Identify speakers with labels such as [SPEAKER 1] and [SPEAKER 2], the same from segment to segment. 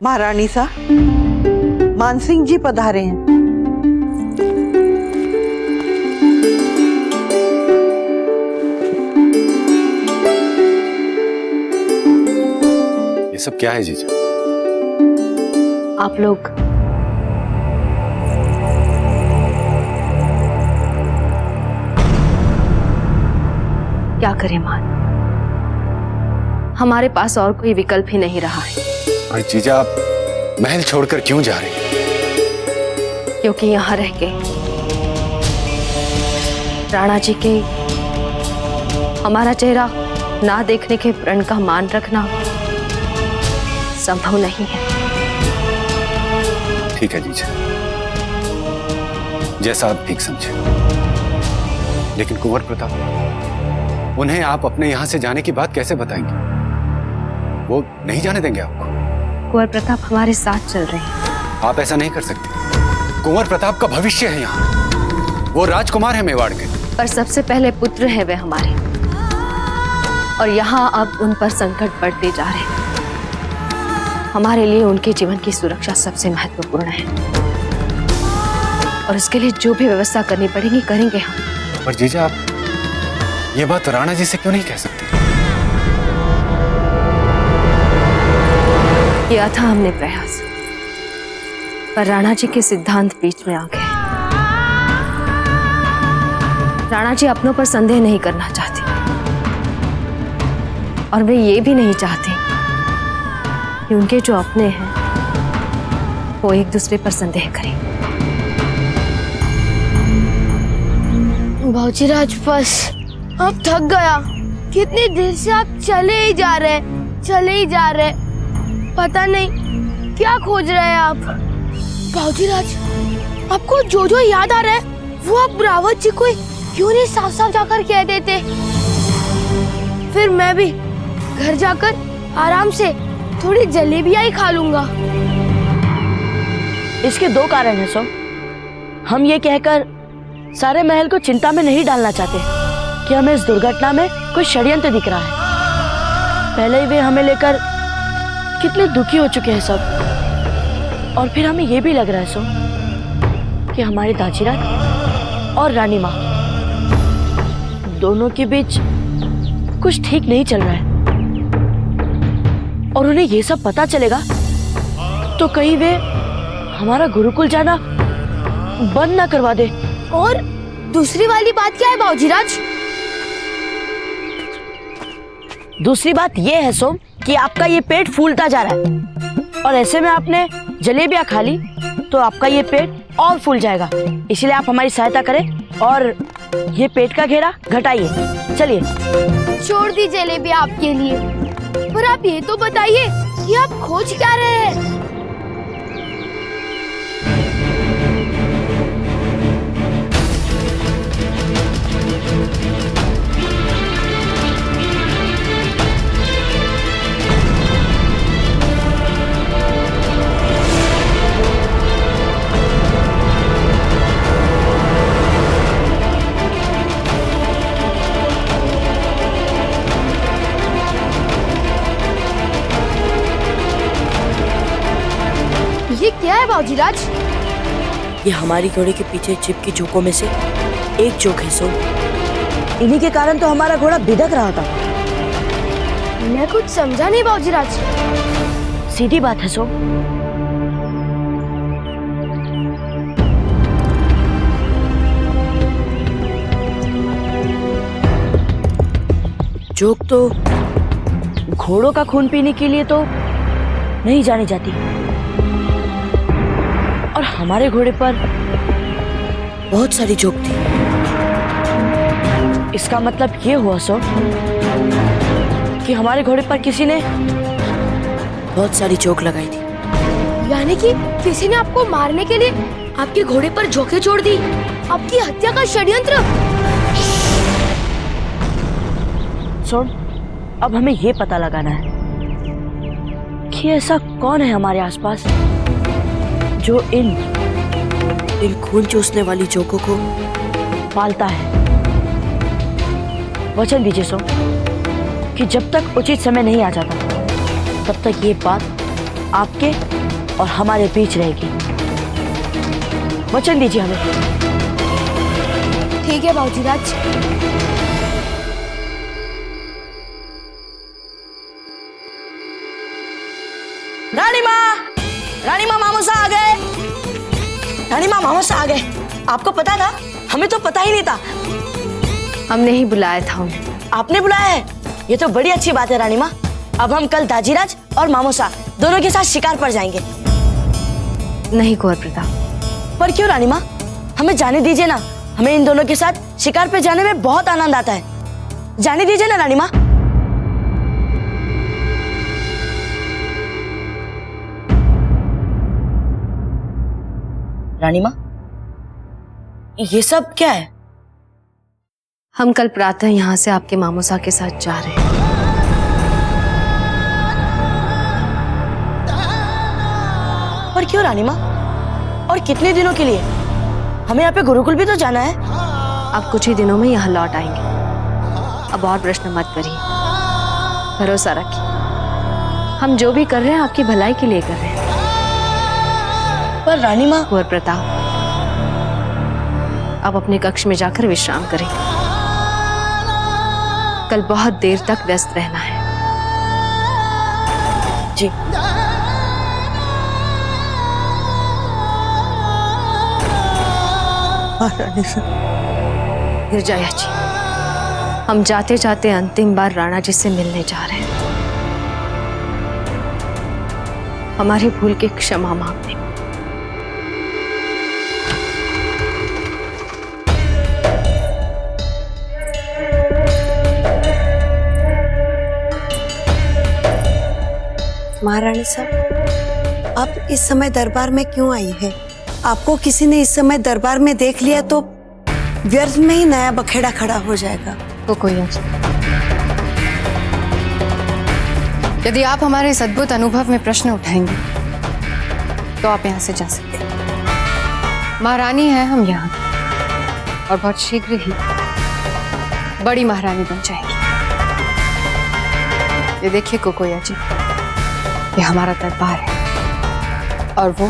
[SPEAKER 1] महारानी सा, मानसिंह जी पधारे हैं।
[SPEAKER 2] ये सब क्या है जीजा?
[SPEAKER 3] आप लोग क्या करें मान, हमारे पास और कोई विकल्प ही नहीं रहा है।
[SPEAKER 2] अरे जीजा, आप महल छोड़कर क्यों जा रही हैं?
[SPEAKER 3] क्योंकि यहाँ रह के राणा जी के हमारा चेहरा ना देखने के प्रण का मान रखना संभव नहीं है।
[SPEAKER 2] ठीक है जीजा, जैसा आप ठीक समझे। लेकिन कुंवर प्रताप, उन्हें आप अपने यहां से जाने की बात कैसे बताएंगे? वो नहीं जाने देंगे आपको।
[SPEAKER 3] कुंवर प्रताप हमारे साथ चल रहे हैं।
[SPEAKER 2] आप ऐसा नहीं कर सकते। कुंवर प्रताप का भविष्य है यहाँ। वो राजकुमार है मेवाड़ के।
[SPEAKER 3] पर सबसे पहले पुत्र है वे हमारे, और यहाँ अब उन पर संकट बढ़ते जा रहे हैं। हमारे लिए उनके जीवन की सुरक्षा सबसे महत्वपूर्ण है, और इसके लिए जो भी व्यवस्था करनी पड़ेगी करेंगे हम।
[SPEAKER 2] पर जीजा, आप ये बात राणा जी से क्यों नहीं कह सकते?
[SPEAKER 3] किया था हमने प्रयास, पर राणा जी के सिद्धांत बीच में आ गए। राणा जी अपनों पर संदेह नहीं करना चाहते, और वे ये भी नहीं चाहते कि उनके जो अपने हैं वो एक दूसरे पर संदेह करें।
[SPEAKER 4] भौजीराज, बस अब थक गया। कितनी देर से आप चले ही जा रहे। पता नहीं क्या खोज रहे हैं आप। भौजीराज, आपको जो जो याद आ रहा है वो आप रावत जी को क्यों नहीं साफ साफ जाकर कह देते? फिर मैं भी घर जाकर आराम से थोड़ी जलेबियां ही खा लूंगा।
[SPEAKER 5] इसके दो कारण हैं सो। हम ये कहकर सारे महल को चिंता में नहीं डालना चाहते कि हमें इस दुर्घटना में कोई षड्यंत्र दिख रहा है। पहले ही वे हमें लेकर कितने दुखी हो चुके हैं सब, और फिर हमें ये भी लग रहा है सो कि हमारे दाजीराज और रानी माँ दोनों के बीच कुछ ठीक नहीं चल रहा है, और उन्हें ये सब पता चलेगा तो कहीं वे हमारा गुरुकुल जाना बंद ना करवा दे।
[SPEAKER 4] और दूसरी वाली बात क्या है भौजीराज?
[SPEAKER 5] दूसरी बात ये है सोम कि आपका ये पेट फूलता जा रहा है, और ऐसे में आपने जलेबियां खा ली तो आपका ये पेट और फूल जाएगा। इसलिए आप हमारी सहायता करें और ये पेट का घेरा घटाइए। चलिए।
[SPEAKER 4] छोड़ दी जलेबियां आपके लिए, पर आप ये तो बताइए कि आप खोज क्या रहे हैं? ये क्या है भौजीराज?
[SPEAKER 5] ये हमारी घोड़े के पीछे चिपकी झोंकों में से एक झोंक है सोम। इन्हीं के कारण तो हमारा घोड़ा बिदक रहा था।
[SPEAKER 4] मैं कुछ समझा नहीं भौजीराज।
[SPEAKER 5] सीधी बात है सोम। जोक तो घोड़ों का खून पीने के लिए तो नहीं जानी जाती, और हमारे घोड़े पर बहुत सारी जोक थी। इसका मतलब ये हुआ सो कि हमारे घोड़े पर किसी ने बहुत सारी जोक लगाई थी।
[SPEAKER 4] यानी कि किसी ने आपको मारने के लिए आपके घोड़े पर झोंके छोड़ दी। आपकी हत्या का षड्यंत्र।
[SPEAKER 5] सुन, अब हमें ये पता लगाना है कि ऐसा कौन है हमारे आसपास जो इन खून चूसने वाली जोकों को पालता है। वचन दीजिए सो कि जब तक उचित समय नहीं आ जाता तब तक ये बात आपके और हमारे बीच रहेगी। वचन दीजिए हमें।
[SPEAKER 4] ठीक है बाबूजीराज।
[SPEAKER 5] रानी माँ मामूसा आ गए। रानी माँ मामूसा आ गए। आपको पता था? हमें तो पता ही नहीं था।
[SPEAKER 3] हमने ही बुलाया था उन्हें।
[SPEAKER 5] आपने बुलाया है? ये तो बड़ी अच्छी बात है रानी माँ। अब हम कल दाजीराज और मामूसा दोनों के साथ शिकार पर जाएंगे।
[SPEAKER 3] नहीं कुंवर प्रताप।
[SPEAKER 5] पर क्यों रानी माँ? हमें जाने दीजिए ना। हमें इन दोनों के साथ शिकार पे जाने में बहुत आनंद आता है। जाने दीजिए ना रानी माँ। रानी माँ, ये सब क्या है?
[SPEAKER 3] हम कल प्रातः यहाँ से आपके मामूसा के साथ जा रहे हैं।
[SPEAKER 5] पर क्यों रानी माँ? और कितने दिनों के लिए? हमें यहाँ पे गुरुकुल भी तो जाना है।
[SPEAKER 3] आप कुछ ही दिनों में यहाँ लौट आएंगे। अब और प्रश्न मत करिए, भरोसा रखिए। हम जो भी कर रहे हैं आपकी भलाई के लिए कर रहे हैं।
[SPEAKER 5] पर रानी माँ।
[SPEAKER 3] कुंवर प्रताप, आप अपने कक्ष में जाकर विश्राम करें। कल बहुत देर तक व्यस्त रहना है।
[SPEAKER 5] जी।
[SPEAKER 3] गिरजाया जी, हम जाते जाते अंतिम बार राणा जी से मिलने जा रहे हैं। हमारी भूल की क्षमा मांगने।
[SPEAKER 6] महारानी साहब, आप इस समय दरबार में क्यों आई है? आपको किसी ने इस समय दरबार में देख लिया तो व्यर्थ में ही नया बखेड़ा खड़ा हो जाएगा।
[SPEAKER 7] तो कोई यदि आप हमारे इस अद्भुत अनुभव में प्रश्न उठाएंगे तो आप यहाँ से जा सकते हैं। महारानी है हम यहाँ, और बहुत शीघ्र ही बड़ी महारानी बन जाएंगी। ये देखिए कोकोया जी, ये हमारा दरबार है और वो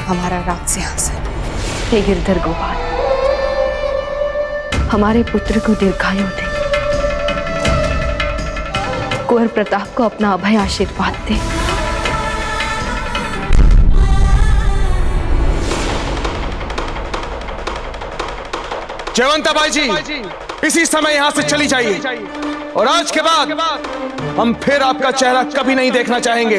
[SPEAKER 7] हमारा राज सिंहासन।
[SPEAKER 3] हे गिरधर गोपाल, हमारे पुत्र को दीर्घायु दे। कुंवर प्रताप को अपना अभय आशीर्वाद दे।
[SPEAKER 8] जयवंताबाई जी, इसी समय यहाँ से चली जाइए और आज के बाद हम फिर आपका चेहरा कभी नहीं देखना चाहेंगे।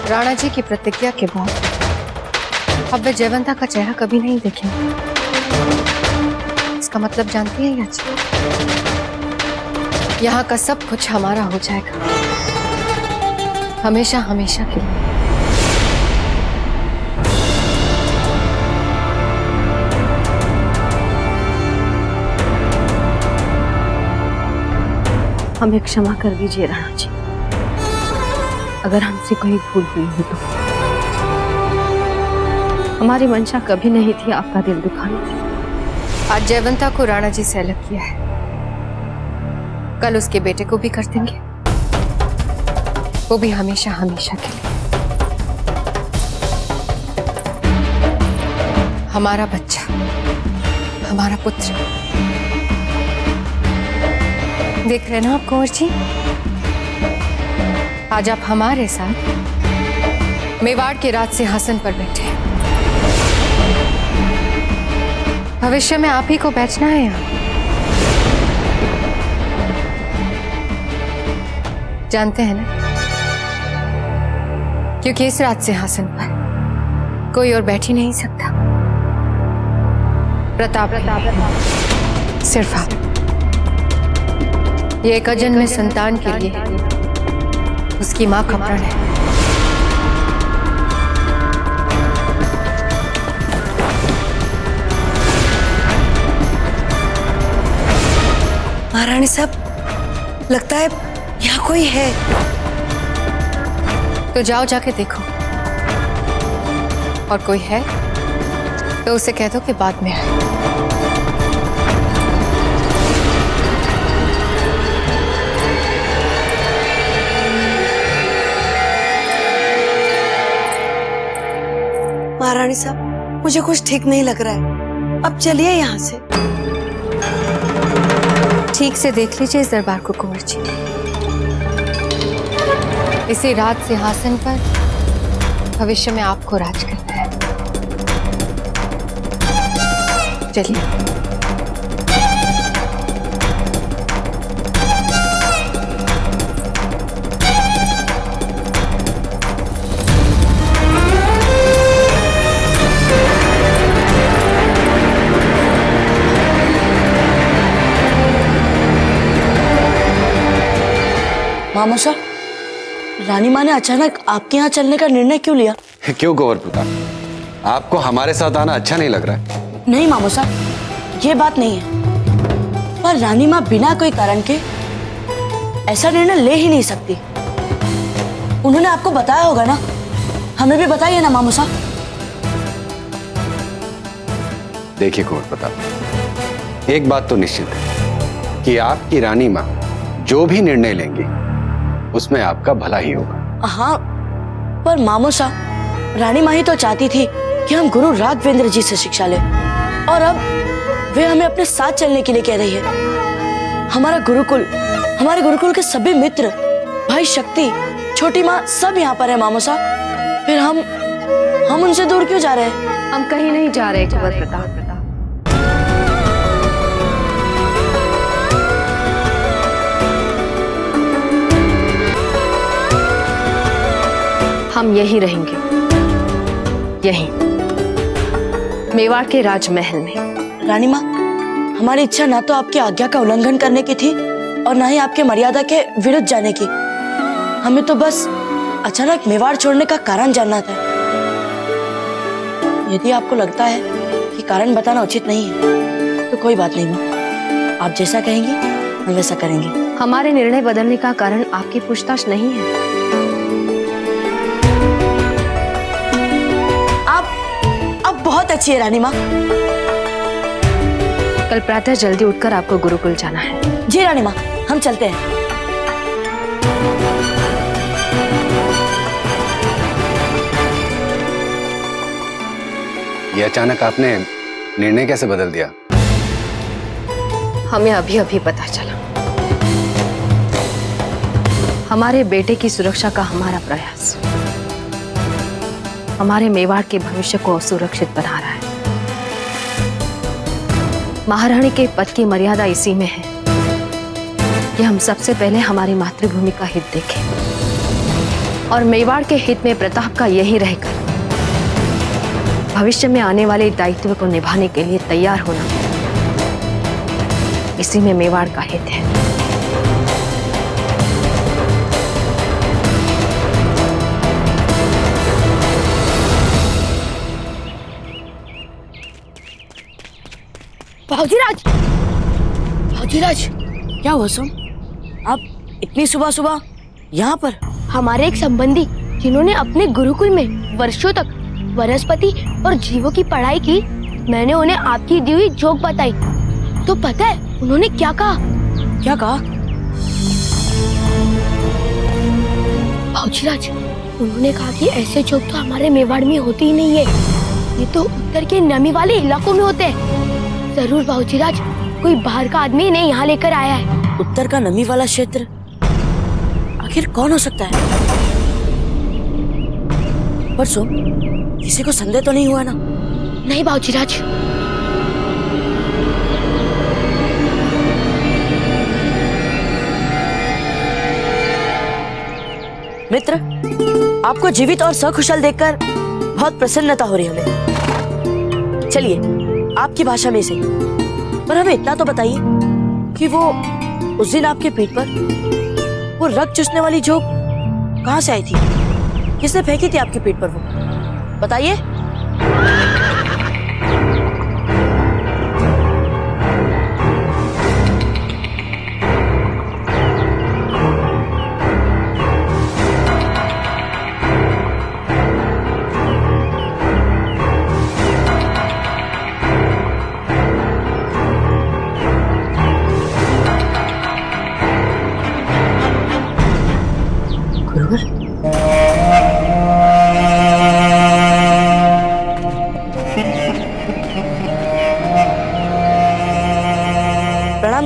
[SPEAKER 7] राणा जी की प्रतिज्ञा के बाद अब वे जयवंता का चेहरा कभी नहीं देखेंगे। इसका मतलब जानती हैं याची? यहाँ का सब कुछ हमारा हो जाएगा, हमेशा हमेशा के लिए।
[SPEAKER 3] हमें क्षमा कर दीजिए राणा जी, अगर हमसे कोई भूल हुई हो तो। हमारी मंशा कभी नहीं थी आपका दिल दुखाना।
[SPEAKER 7] आज जयवंता को राणा जी से अलग किया है, कल उसके बेटे को भी कर देंगे, वो भी हमेशा हमेशा के लिए। हमारा बच्चा, हमारा पुत्र। देख रहे ना आप कुंवर जी, आज आप हमारे साथ मेवाड़ के राज सिंहासन पर बैठे हैं। भविष्य में आप ही को बैठना है यहाँ। जानते हैं ना, क्योंकि इस राज सिंहासन पर कोई और बैठ ही नहीं सकता। प्रताप सिर्फ आप। ये एक अजन्मे संतान के लिए उसकी मां का प्रण है।
[SPEAKER 6] महारानी साहब, लगता है यहाँ कोई है।
[SPEAKER 7] तो जाओ जाके देखो, और कोई है तो उसे कह दो कि बाद में आए।
[SPEAKER 6] महारानी साहब, मुझे कुछ ठीक नहीं लग रहा है। अब चलिए यहाँ से।
[SPEAKER 7] ठीक से देख लीजिए इस दरबार को कुंवर जी। इसी राज सिंहासन पर भविष्य में आपको राज करना है। चलिए।
[SPEAKER 5] मामा साहब, रानी माँ ने अचानक आपके यहाँ चलने का निर्णय क्यों लिया?
[SPEAKER 2] क्यों कुंवर प्रताप, आपको हमारे साथ आना अच्छा नहीं लग रहा है?
[SPEAKER 5] नहीं मामा साहब, ये बात नहीं है, पर रानी माँ बिना कोई कारण के ऐसा निर्णय ले ही नहीं सकती। उन्होंने आपको बताया होगा ना, हमें भी बताइए ना मामा साहब।
[SPEAKER 2] देखिए कुंवर प्रताप, एक बात तो निश्चित है कि आपकी रानी माँ जो भी निर्णय लेंगी उसमें आपका भला ही होगा।
[SPEAKER 5] हाँ, पर मामो साहब, रानी माँ ही तो चाहती थी कि हम गुरु राघवेंद्र जी से शिक्षा लें, और अब वे हमें अपने साथ चलने के लिए कह रही है। हमारे गुरुकुल के सभी मित्र, भाई शक्ति, छोटी माँ सब यहाँ पर है मामो साहब। फिर हम उनसे दूर क्यों जा रहे हैं?
[SPEAKER 3] हम कहीं नहीं जा रहे कुंवर प्रताप। हम यहीं रहेंगे, यहीं मेवाड़ के राजमहल में।
[SPEAKER 5] रानी माँ, हमारी इच्छा ना तो आपकी आज्ञा का उल्लंघन करने की थी और ना ही आपके मर्यादा के विरुद्ध जाने की। हमें तो बस अचानक मेवाड़ छोड़ने का कारण जानना था। यदि आपको लगता है कि कारण बताना उचित नहीं है तो कोई बात नहीं माँ, आप जैसा कहेंगी हम वैसा करेंगे।
[SPEAKER 3] हमारे निर्णय बदलने का कारण आपकी पूछताछ नहीं है।
[SPEAKER 5] आप बहुत अच्छी है रानी माँ।
[SPEAKER 3] कल प्रातः जल्दी उठकर आपको गुरुकुल जाना है।
[SPEAKER 5] जी रानी माँ, हम चलते हैं।
[SPEAKER 2] ये अचानक आपने निर्णय कैसे बदल दिया?
[SPEAKER 3] हमें अभी अभी पता चला। हमारे बेटे की सुरक्षा का हमारा प्रयास हमारे मेवाड़ के भविष्य को सुरक्षित बना रहा है। महारानी के पद की मर्यादा इसी में है कि हम सबसे पहले हमारी मातृभूमि का हित देखें और मेवाड़ के हित में प्रताप का यही रहकर भविष्य में आने वाले दायित्व को निभाने के लिए तैयार होना, इसी में मेवाड़ का हित है।
[SPEAKER 4] भाऊजीराज, भाऊजीराज,
[SPEAKER 5] क्या हुआ सुन? आप इतनी सुबह सुबह यहाँ पर?
[SPEAKER 4] हमारे एक संबंधी जिन्होंने अपने गुरुकुल में वर्षों तक वनस्पति और जीवों की पढ़ाई की, मैंने उन्हें आपकी दी हुई जोक बताई। तो पता है उन्होंने क्या कहा?
[SPEAKER 5] क्या कहा?
[SPEAKER 4] भाऊजीराज, उन्होंने कहा कि ऐसे जोक तो हमारे मेवाड़ में होते ही नहीं है, ये तो उत्तर के नमी वाले इलाकों में होते हैं। जरूर भाऊजीराज, कोई बाहर का आदमी इन्हें यहाँ लेकर आया है।
[SPEAKER 5] उत्तर का नमी वाला क्षेत्र आखिर कौन हो सकता है? पर सुन, किसी को संदेह तो नहीं हुआ ना?
[SPEAKER 4] नहीं भाऊजीराज।
[SPEAKER 5] मित्र, आपको जीवित और सकुशल देखकर बहुत प्रसन्नता हो रही है हमें। चलिए, आपकी भाषा में से, पर हमें इतना तो बताइए कि वो उस दिन आपके पीठ पर वो रक्त चूसने वाली जोक कहाँ से आई थी? किसने फेंकी थी आपकी पीठ पर? वो बताइए।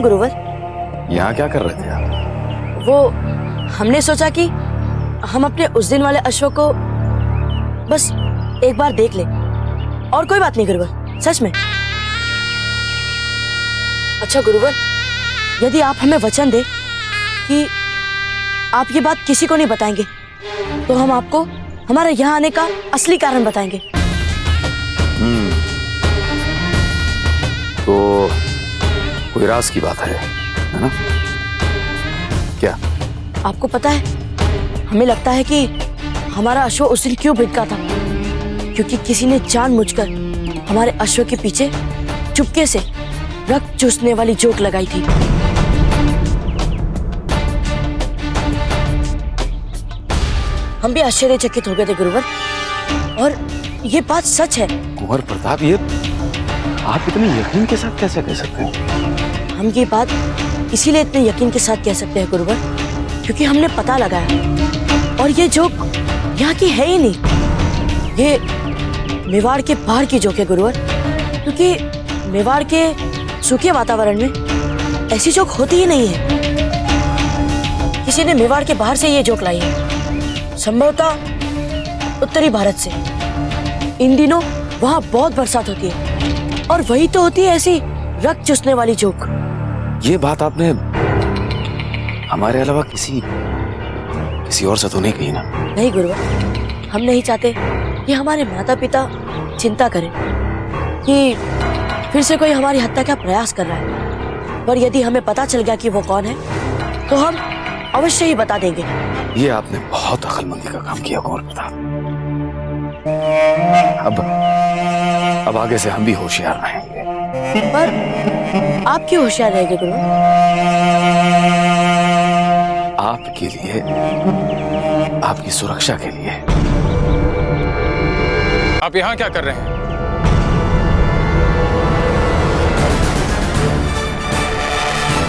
[SPEAKER 5] प्रणाम गुरुवर।
[SPEAKER 2] यहाँ क्या कर रहे थे आप?
[SPEAKER 5] वो हमने सोचा कि हम अपने उस दिन वाले अश्व को बस एक बार देख ले, और कोई बात नहीं गुरुवर, सच में। अच्छा गुरुवर, यदि आप हमें वचन दे कि आप ये बात किसी को नहीं बताएंगे, तो हम आपको हमारे यहाँ आने का असली कारण बताएंगे।
[SPEAKER 2] तो कोई राज की बात है ना? क्या?
[SPEAKER 5] आपको पता है, हमें लगता है कि हमारा अश्व उस दिन क्यों भिटका था, क्योंकि किसी ने जानबूझकर हमारे अश्व के पीछे चुपके से रक्त चूसने वाली जोक लगाई थी। हम भी आश्चर्यचकित हो गए थे गुरुवर, और ये बात सच है।
[SPEAKER 2] कुंवर प्रताप, ये आप इतने यकीन के साथ कैसे कह सकते हैं?
[SPEAKER 5] हम ये बात इसीलिए इतने यकीन के साथ कह सकते हैं गुरुवर, क्योंकि हमने पता लगाया, और ये जोक यहाँ की है ही नहीं, ये मेवाड़ के बाहर की जोक है गुरुवर। क्योंकि मेवाड़ के सूखे वातावरण में ऐसी जोक होती ही नहीं है। किसी ने मेवाड़ के बाहर से ये जोक लाई है, संभवतः उत्तरी भारत से। इन दिनों वहाँ बहुत बरसात होती है, और वही तो होती है ऐसी रक्त चूसने वाली जोक।
[SPEAKER 2] ये बात आपने हमारे अलावा किसी और से तो नहीं कही ना?
[SPEAKER 5] नहीं गुरुवर, हम नहीं चाहते कि हमारे माता पिता चिंता करें कि फिर से कोई हमारी हत्या का प्रयास कर रहा है, पर यदि हमें पता चल गया कि वो कौन है, तो हम अवश्य ही बता देंगे।
[SPEAKER 2] ये आपने बहुत अक्लमंदी का काम किया कुंवर प्रताप। अब आगे से हम भी होशियार रहेंगे।
[SPEAKER 5] पर आप क्यों होशियार रहेंगे गुरु?
[SPEAKER 2] आपके लिए, आपकी सुरक्षा के लिए।
[SPEAKER 8] आप यहाँ क्या कर रहे हैं?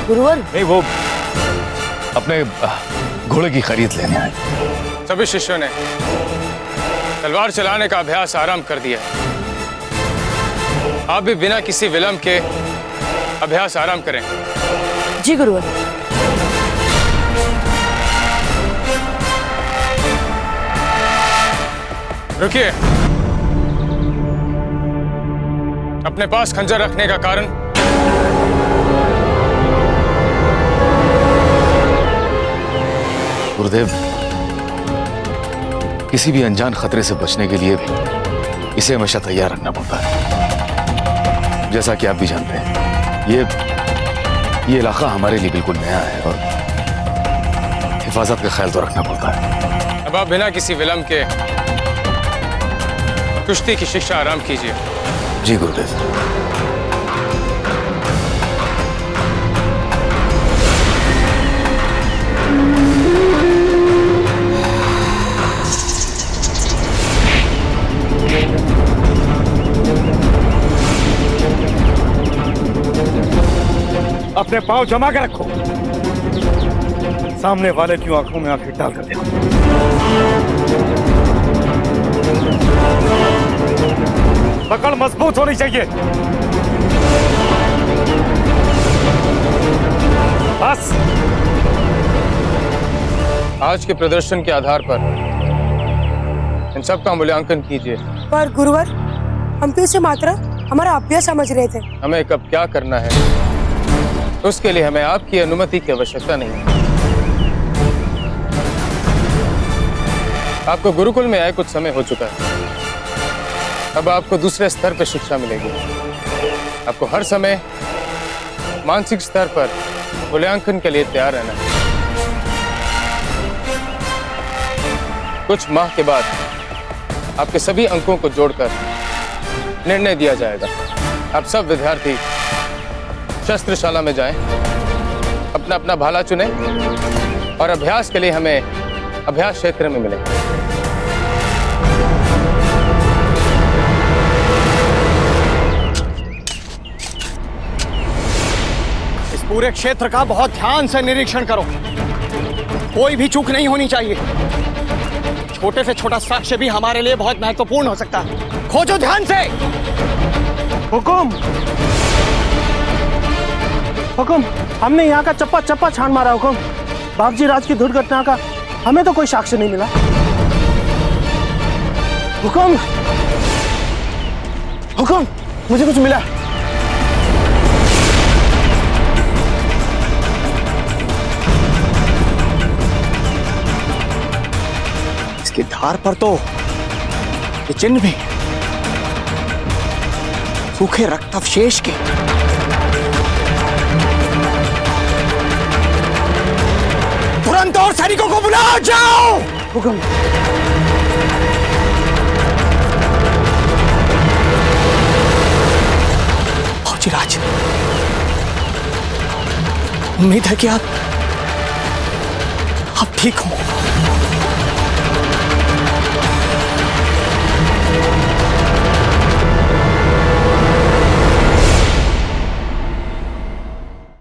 [SPEAKER 5] गुरुवर,
[SPEAKER 2] नहीं, वो अपने घोड़े की खरीद लेने आए।
[SPEAKER 8] सभी शिष्यों ने तलवार चलाने का अभ्यास आरंभ कर दिया। आप भी बिना किसी विलंब के अभ्यास आरंभ करें।
[SPEAKER 5] जी गुरुवर।
[SPEAKER 8] रुकिए। अपने पास खंजर रखने का कारण?
[SPEAKER 2] गुरुदेव, किसी भी अनजान खतरे से बचने के लिए इसे हमेशा तैयार रखना पड़ता है। जैसा कि आप भी जानते हैं, ये इलाका हमारे लिए बिल्कुल नया है, और हिफाजत का ख्याल तो रखना पड़ता है।
[SPEAKER 8] अब आप बिना किसी विलंब के कुश्ती की शिक्षा आरंभ कीजिए।
[SPEAKER 2] जी गुरुदेव।
[SPEAKER 9] अपने पांव जमा के रखो, सामने वाले की आंखों में आंखें डालकर देखो। पकड़ मजबूत होनी चाहिए। बस।
[SPEAKER 8] आज के प्रदर्शन के आधार पर इन सब का मूल्यांकन कीजिए।
[SPEAKER 10] पर गुरुवर, हम तो इसे मात्र हमारा अभ्यास समझ रहे थे।
[SPEAKER 8] हमें कब क्या करना है, उसके लिए हमें आपकी अनुमति की आवश्यकता नहीं है। आपको गुरुकुल में आए कुछ समय हो चुका है। अब आपको दूसरे स्तर पर शिक्षा मिलेगी। आपको हर समय मानसिक स्तर पर मूल्यांकन के लिए तैयार रहना है। कुछ माह के बाद आपके सभी अंकों को जोड़कर निर्णय दिया जाएगा। आप सब विद्यार्थी शस्त्रशाला में जाएं, अपना अपना भाला चुनें, और अभ्यास के लिए हमें अभ्यास क्षेत्र में मिलें।
[SPEAKER 9] इस पूरे क्षेत्र का बहुत ध्यान से निरीक्षण करो, कोई भी चूक नहीं होनी चाहिए। छोटे से छोटा साक्ष्य भी हमारे लिए बहुत महत्वपूर्ण हो सकता है। खोजो ध्यान से। हुकुम।
[SPEAKER 11] हुकुम, हमने यहाँ का चप्पा चप्पा छान मारा हुकुम। बाबजी राज की दुर्घटना का हमें तो कोई साक्ष्य नहीं मिला। हुकुम, हुकुम, मुझे कुछ मिला।
[SPEAKER 9] इसकी धार पर तो ये चिन्ह भी है, सूखे रक्तावशेष के। तुरंत और सैनिकों को बुलाओ, जाओ।
[SPEAKER 11] हुकुम।
[SPEAKER 9] फौजीराज, उम्मीद है कि आप ठीक हो।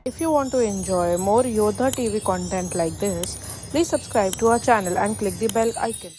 [SPEAKER 10] If you want to enjoy more Yodha TV content like this, please subscribe to our channel and click the bell icon.